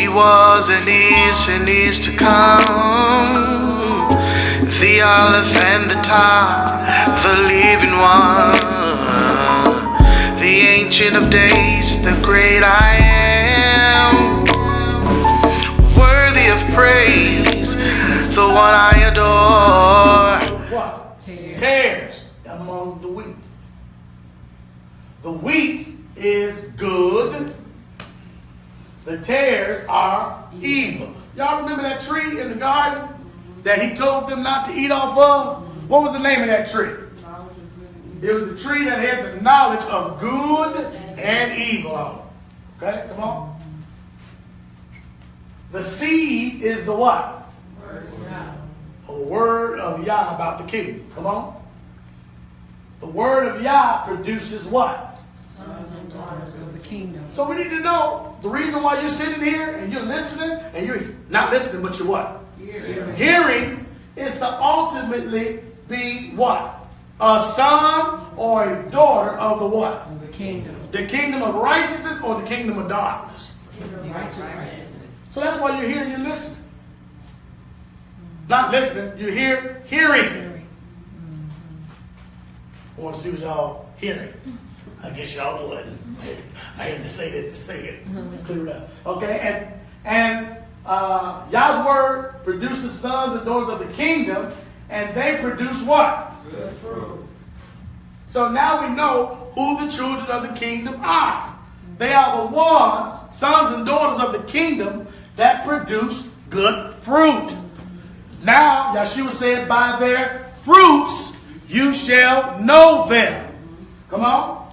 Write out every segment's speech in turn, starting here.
was and is to come, the Aleph and the Tau, the living one, the Ancient of Days, the great I am, worthy of praise, the one I adore. What? Tares among the wheat. The wheat is good. The tares are evil. Y'all remember that tree in the garden that he told them not to eat off of? What was the name of that tree? It was the tree that had the knowledge of good and evil on it. Okay, come on. The seed is the what? The word of Yah about the kingdom. Come on. The word of Yah produces what? Sons and daughters of the kingdom. So we need to know the reason why you're sitting here and you're listening, and you're not listening, but you're what? Hearing is to ultimately be what? A son or a daughter of the what? Of the kingdom. The kingdom of righteousness or the kingdom of darkness? Kingdom of righteousness. So that's why you're here and you're listening. Not listening, you're here hearing. I want to see what y'all hearing. I guess y'all would. I had to say that to say it. Clear it up. Okay, and Yah's word produces sons and daughters of the kingdom, and they produce what? Good fruit. So now we know who the children of the kingdom are. They are the ones, sons and daughters of the kingdom, that produce good fruit. Now, Yeshua said, by their fruits you shall know them. Come on.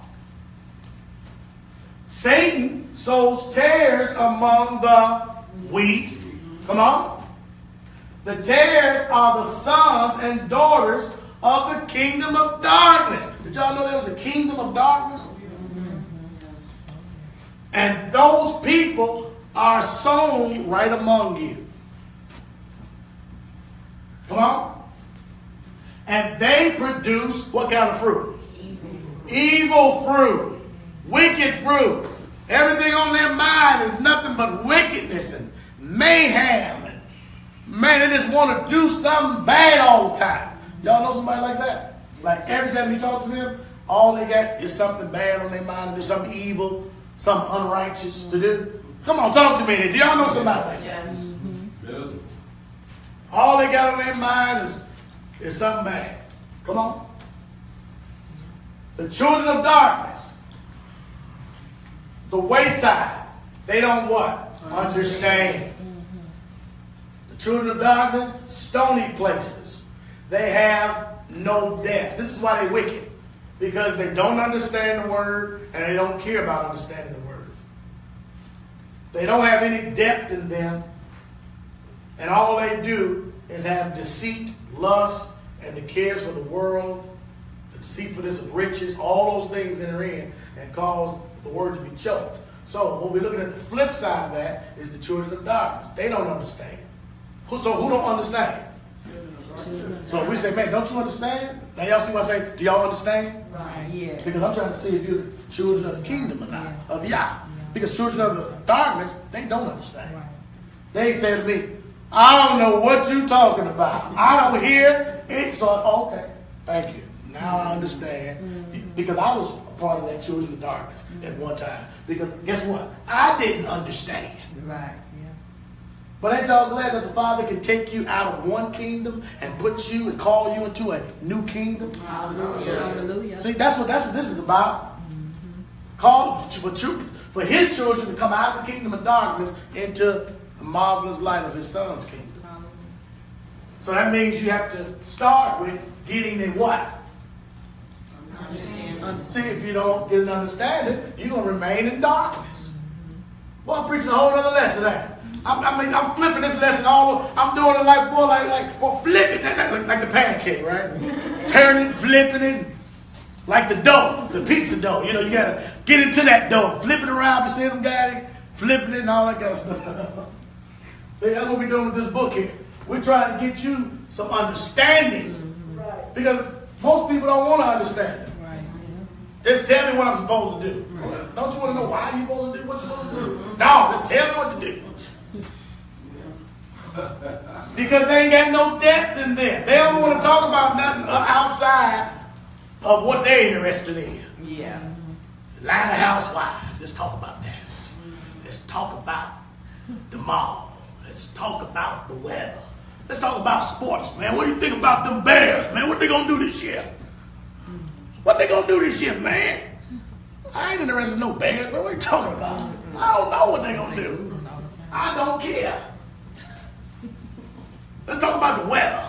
Satan sows tares among the wheat. Come on. The tares are the sons and daughters of the kingdom of darkness. Did y'all know there was a kingdom of darkness? And those people are sown right among you. Come on. And they produce what kind of fruit? Evil fruit. Wicked fruit. Everything on their mind is nothing but wickedness and mayhem. And man, they just want to do something bad all the time. Y'all know somebody like that? Like every time you talk to them, all they got is something bad on their mind to do, something evil, something unrighteous to do. Come on, talk to me. Do y'all know somebody like that? All they got on their mind is something bad. Come on. The children of darkness, the wayside, they don't what? Understand. The children of darkness, stony places. They have no depth. This is why they're wicked. Because they don't understand the word and they don't care about understanding the word. They don't have any depth in them. And all they do is have deceit, lust, and the cares for the world, the deceitfulness of riches, all those things enter in and cause the word to be choked. So when we're looking at the flip side of that is the children of darkness. They don't understand. So who don't understand? So if we say, man, don't you understand? Now y'all see what I say? Do y'all understand? Right, yeah. Because I'm trying to see if you're the children of the kingdom or not, of Yah. Because children of the darkness, they don't understand. Right. They say to me, I don't know what you're talking about. I don't hear it. So, okay, thank you. Now I understand. Because I was a part of that children of darkness at one time. Because guess what? I didn't understand. Right, yeah. But ain't y'all glad that the Father can take you out of one kingdom and put you and call you into a new kingdom? Hallelujah. Hallelujah. See, that's what this is about. Call for his children to come out of the kingdom of darkness into the marvelous light of his son's kingdom. So that means you have to start with getting a what? Understand. See, if you don't get an understanding, you're going to remain in darkness. Well, I'm preaching a whole other lesson there. I'm flipping this lesson all over. I'm doing it like flipping it, like the pancake, right? Turning, flipping it, like the dough, the pizza dough. You know, you got to get into that dough, flip it around, you see them guys, flipping it and all that kind of stuff. See, that's what we're doing with this book here. We're trying to get you some understanding. Right. Because most people don't want to understand it. Right. Just tell me what I'm supposed to do. Right. Don't you want to know why you're supposed to do what you're supposed to do? No, just tell me what to do. ain't got no depth in them. They don't want to talk about nothing outside of what they're interested in. Yeah. Atlanta housewives. Let's talk about that. Let's talk about the mall. Let's talk about the weather. Let's talk about sports, man. What do you think about them Bears, man? What they gonna do this year? What they gonna do this year, man? I ain't interested in no Bears, man. What are you talking about? I don't know what they gonna do. I don't care. Let's talk about the weather.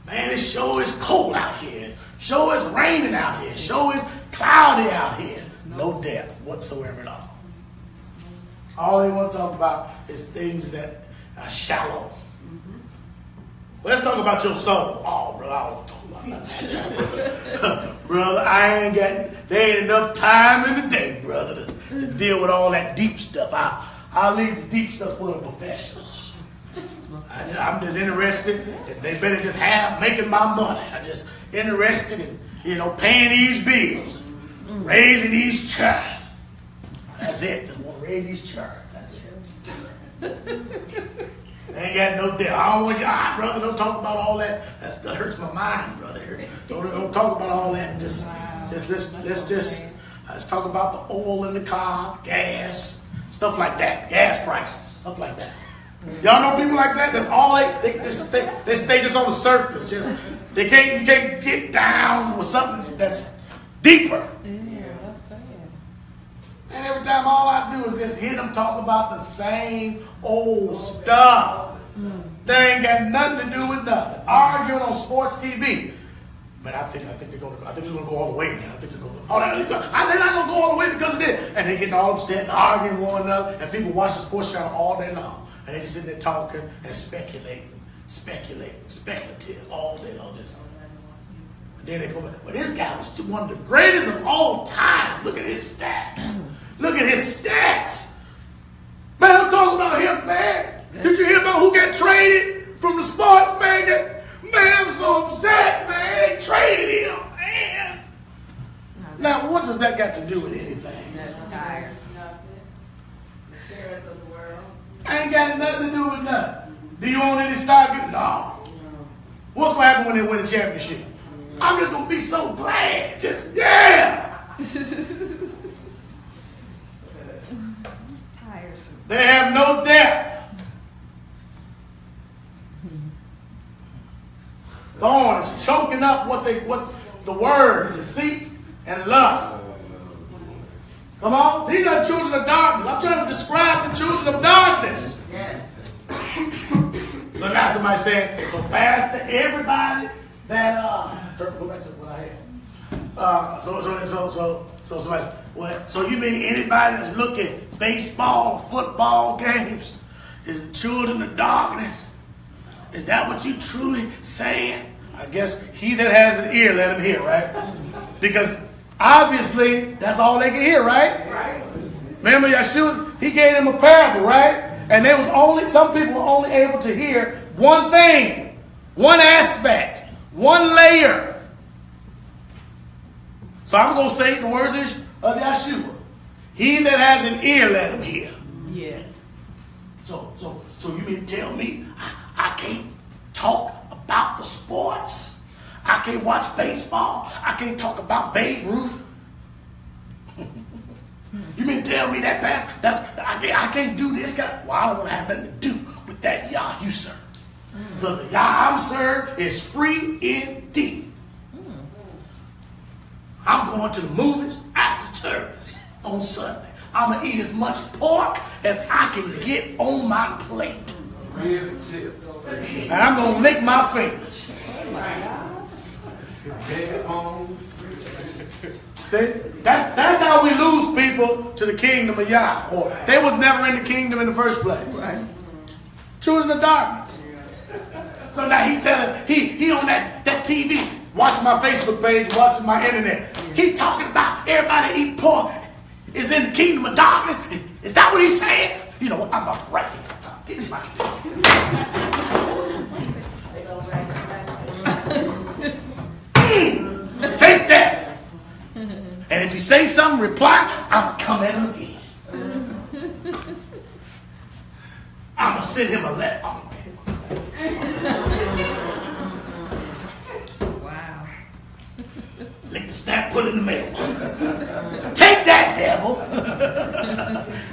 Man, it sure is cold out here. Sure is raining out here. Sure is cloudy out here. No depth whatsoever at all. All they want to talk about is things that are shallow. Well, let's talk about your soul. Oh, brother, I don't talk about that. Brother, there ain't enough time in the day, brother, to deal with all that deep stuff. I'll leave the deep stuff for the professionals. I'm just interested that they better just have making my money. I'm just interested in, paying these bills, raising these children. That's it. Just want to raise these children. That's it. They ain't got no debt. I don't want you, brother, don't talk about all that. That hurts my mind, brother. Don't talk about all that. Let's talk about the oil in the car, gas, stuff like that. Gas prices, stuff like that. Y'all know people like that? That's all they stay just on the surface. You can't get down with something that's deeper. Yeah, that's sad. And every time all I do is just hear them talk about the same old stuff. They ain't got nothing to do with nothing. Arguing on sports TV. Man, I think it's gonna go all the way, man. I think it's gonna go. They're not gonna go all the way because of this. And they getting all upset and arguing with one another. And people watch the sports channel all day long. And they just sitting there talking and speculative all day long. And then they go, well, this guy was one of the greatest of all time. Look at his stats. Look at his stats. Man, I'm talking about him, man. Did you hear about who got traded from the sports, man? Man, I'm so upset, man. They traded him, man. Now, what does that got to do with anything? That's tiresome. The cares of the world. Ain't got nothing to do with nothing. Do you own any stock? No. What's going to happen when they win a championship? I'm just going to be so glad. Just, yeah. They have no depth. Thorn is choking up what the word, deceit, and lust. Come on. These are the children of darkness. I'm trying to describe the children of darkness. Yes. Look now somebody saying, so pastor, everybody that go back to what I had. So somebody said, well, so you mean anybody that's looking baseball, football games is the children of darkness? Is that what you truly saying? I guess he that has an ear, let him hear, right? Because obviously that's all they can hear, right? Right. Remember Yeshua, he gave them a parable, right? And there was some people were only able to hear one thing, one aspect, one layer. So I'm going to say the words of Yeshua. He that has an ear, let him hear. Yeah. So you mean to tell me I can't talk about the sports? I can't watch baseball? I can't talk about Babe Ruth? You mean to tell me that I can't do this guy? Well, I don't want to have nothing to do with that Yah you serve. Because the Yah I'm serve is free indeed. I'm going to the movies after service on Sunday. I'm going to eat as much pork as I can get on my plate. Real chips. And I'm going to lick my fingers. See? That's how we lose people to the kingdom of Yah. Or they was never in the kingdom in the first place. Right. Children of darkness. So now he telling, he on that TV, watching my Facebook page, watching my internet. He talking about everybody that eat pork is in the kingdom of darkness. Is that what he's saying? You know what? I'm about to right here. Give me my take that. And if he say something, reply, I'm going to come at him again. I'm going to send him a letter. snap, put it in the mail. Take that, devil.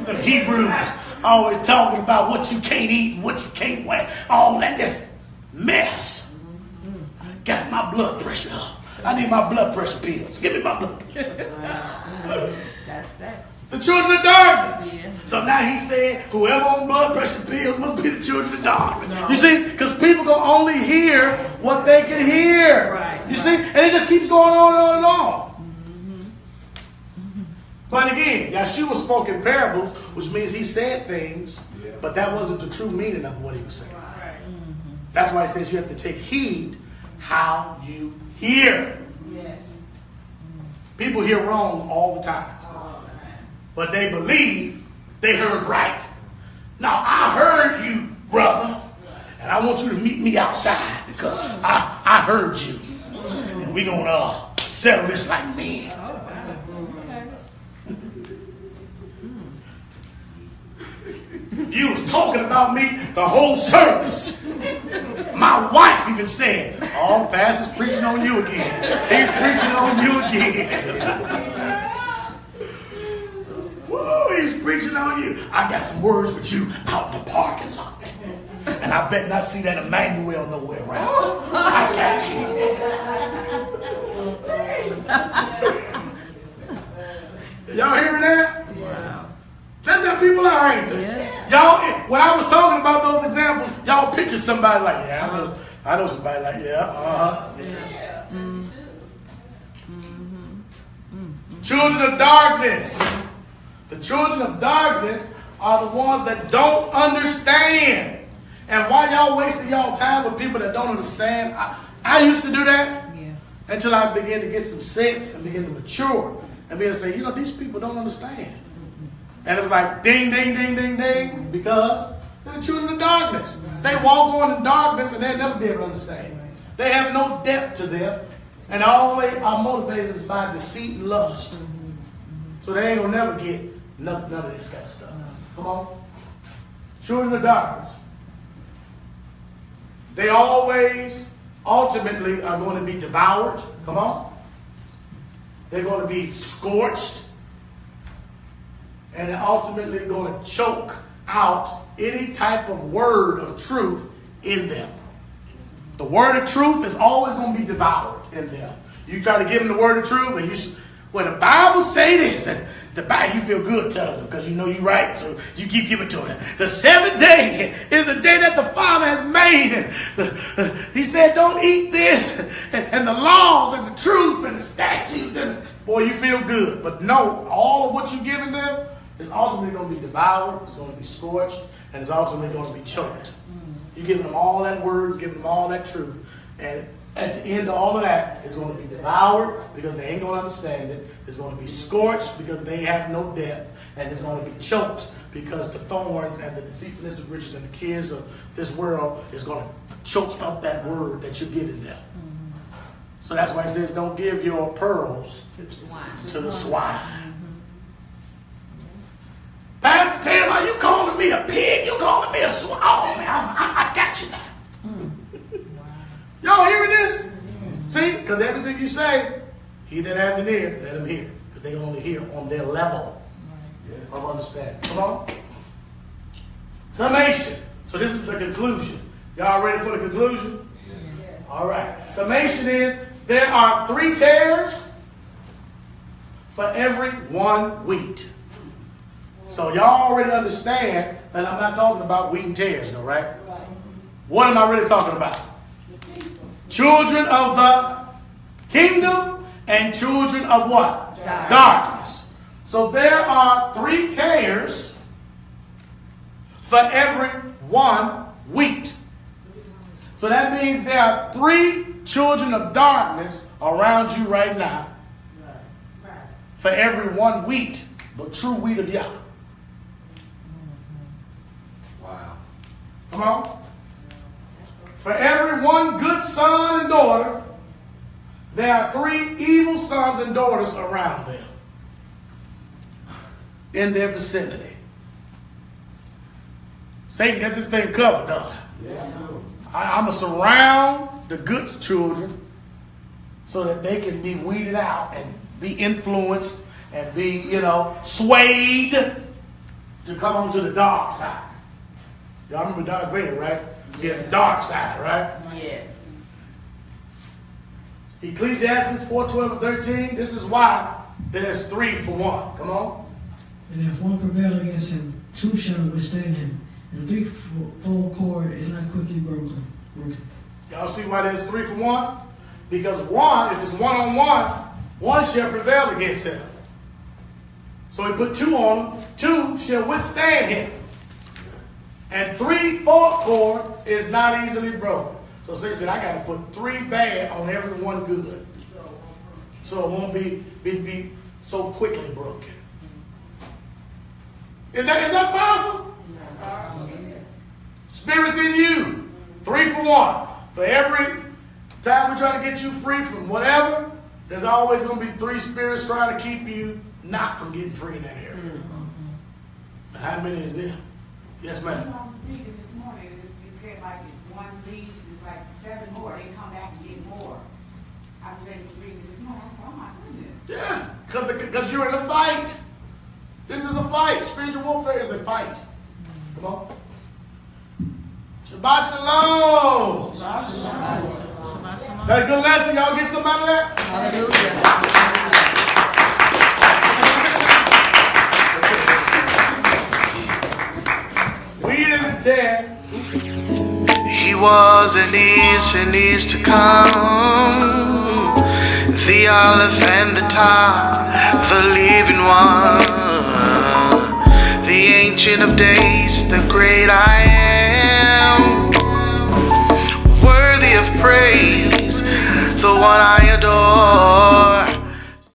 The Hebrews always talking about what you can't eat and what you can't wear. All that just mess. I got my blood pressure up. I need my blood pressure pills. Give me my blood pressure. That's that. The children of darkness. Yeah. So now he's saying whoever on blood pressure pills must be the children of darkness. You see, because people can only hear what they can hear. Right. You see, and it just keeps going on and on and on. But again, Yeshua spoke in parables, which means he said things, but that wasn't the true meaning of what he was saying. That's why he says you have to take heed how you hear. Yes. People hear wrong all the time. But they believe they heard right. Now, I heard you, brother, and I want you to meet me outside because I heard you. And we're going to settle this like men. You was talking about me the whole service. My wife even said, oh, the pastor's preaching on you again. He's preaching on you again. Woo, he's preaching on you. I got some words with you out in the parking lot. And I bet not see that Emmanuel nowhere around. I got you. Y'all hearing that? Wow. That's how people are, ain't they? Yeah. Y'all, when I was talking about those examples, y'all pictured somebody like, yeah, I know somebody like, yeah, Children of darkness. The children of darkness are the ones that don't understand. And why y'all wasting y'all time with people that don't understand? I used to do that until I began to get some sense and begin to mature and begin to say, you know, these people don't understand. And it was like ding, ding, ding, ding, ding, because they're the children of darkness. They walk on in darkness and they'll never be able to understand. They have no depth to them, and all they are motivated is by deceit and lust. So they ain't gonna never get none of this kind of stuff. Come on. Children of darkness. They always, ultimately, are going to be devoured. Come on. They're going to be scorched. And they're ultimately going to choke out any type of word of truth in them. The word of truth is always going to be devoured in them. You try to give them the word of truth, and when the Bible say this, and the Bible, you feel good telling them because you know you're right, so you keep giving to them. The seventh day is the day that the Father has made. And he said, don't eat this, and the laws and the truth and the statutes. And boy, you feel good. But no, all of what you're giving them is ultimately going to be devoured, it's going to be scorched, and it's ultimately going to be choked. You're giving them all that word, giving them all that truth, and at the end of all of that, it's going to be devoured because they ain't going to understand it. It's going to be scorched because they have no depth, and it's going to be choked because the thorns and the deceitfulness of riches and the cares of this world is going to choke up that word that you're giving them. So that's why it says, don't give your pearls to the swine. Pastor Tim, are you calling me a pig? You calling me a swine? Oh, man, I got you now. Y'all hearing this? See? Because everything you say, he that has an ear, let him hear. Because they can only hear on their level of understanding. Come on. Summation. So this is the conclusion. Y'all ready for the conclusion? Yes. All right. Summation is, there are 3 tares for every 1 wheat. So y'all already understand that I'm not talking about wheat and tares, though, right? What am I really talking about? Children of the kingdom and children of what? Darkness. So there are 3 tares for every 1 wheat. So that means there are 3 children of darkness around you right now for every 1 wheat, the true wheat of Yah. Wow. Come on. For every 1 good son and daughter, there are 3 evil sons and daughters around them in their vicinity. Satan got this thing covered, don't he? Yeah. I'm going to surround the good children so that they can be weeded out and be influenced and be, swayed to come onto the dark side. Y'all remember Darth Vader, right? Yeah, the dark side, right? Yeah. Ecclesiastes 4:12 and 13. This is why there's 3 for 1. Come on. And if one prevail against him, 2 shall withstand him, and 3-fold cord is not quickly broken. Y'all see why there's 3 for 1? Because 1, if it's 1-on-1, 1 shall prevail against him. So he put 2 on him. 2 shall withstand him. And 3-fold cord is not easily broken. So he said, I got to put 3 bad on every 1 good. So it won't be so quickly broken. Is that powerful? Spirits in you. 3 for 1. For every time we try to get you free from whatever, there's always going to be 3 spirits trying to keep you not from getting free in that area. Now, how many is there? Yes, ma'am. Reading this morning, it said like if 1 leaves, it's like 7 more. They come back and get more. I read this reading this morning. I said, oh my goodness. Yeah, because you're in a fight. This is a fight. Spiritual warfare is a fight. Come on. Shabbat shalom. Got a good lesson. Y'all get some out of that? Hallelujah. Read in the 10. He was and is to come, the Aleph and the Tah, the living one, the Ancient of Days, the great I am, worthy of praise, the one I adore.